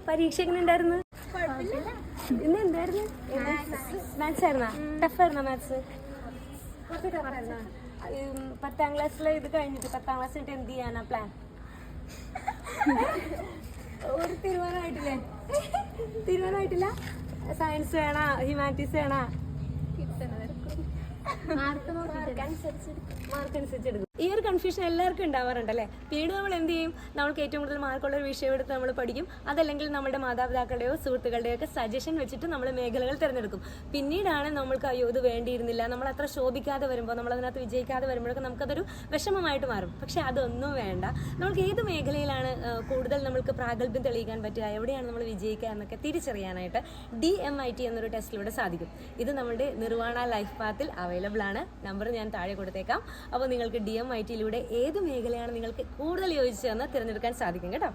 പരീക്ഷ എങ്ങനെ ഉണ്ടായിരുന്നു? ഇന്ന് എന്തായിരുന്നു? മാത്സ് ആയിരുന്നാ? ടഫായിരുന്നോ മാത്സ്? 10ാം ക്ലാസ്സിലെ ഇത് കഴിഞ്ഞിട്ട് 10ാം ക്ലാസ് കഴിഞ്ഞിട്ട് എന്ത് ചെയ്യാനാ പ്ലാൻ? ഒരു തീരുമാനമായിട്ടില്ല. സയൻസ് വേണോ ഹ്യൂമാനിറ്റീസ് വേണോ? മാർക്ക് അനുസരിച്ച് എടുക്കും. ഈ ഒരു കൺഫ്യൂഷൻ എല്ലാവർക്കും ഉണ്ടാവാറുണ്ടല്ലേ. പിന്നീട് നമ്മൾ എന്ത് ചെയ്യും? നമ്മൾക്ക് ഏറ്റവും കൂടുതൽ മാർക്കുള്ള ഒരു വിഷയം എടുത്ത് നമ്മൾ പഠിക്കും. അതല്ലെങ്കിൽ നമ്മുടെ മാതാപിതാക്കളുടെയോ സുഹൃത്തുക്കളുടെയോ ഒക്കെ സജഷൻ വെച്ചിട്ട് നമ്മൾ മേഖലകൾ തിരഞ്ഞെടുക്കും. പിന്നീടാണ് നമ്മൾക്ക് അയ്യോ ഇത് വേണ്ടിയിരുന്നില്ല, നമ്മൾ അത്ര ശോഭിക്കാതെ വരുമ്പോൾ, നമ്മളതിനകത്ത് വിജയിക്കാതെ വരുമ്പോഴൊക്കെ നമുക്കതൊരു വിഷമമായിട്ട് മാറും. പക്ഷെ അതൊന്നും വേണ്ട. നമുക്ക് ഏത് മേഖലയിലാണ് കൂടുതൽ നമ്മൾക്ക് പ്രാഗൽഭ്യം തെളിയിക്കാൻ പറ്റുക, എവിടെയാണ് നമ്മൾ വിജയിക്കുക എന്നൊക്കെ തിരിച്ചറിയാനായിട്ട് DMIT എന്നൊരു ടെസ്റ്റിലൂടെ സാധിക്കും. ഇത് നമ്മുടെ നിർവാണ ലൈഫ് പാത്തിൽ അവൈലബിൾ ആണ്. നമ്പർ ഞാൻ താഴെ കൊടുത്തേക്കാം. അപ്പോൾ നിങ്ങൾക്ക് DMIT-യിലൂടെ ഏത് മേഖലയാണ് നിങ്ങൾക്ക് കൂടുതൽ യോജിച്ചതെന്ന് തിരഞ്ഞെടുക്കാൻ സാധിക്കും കേട്ടോ.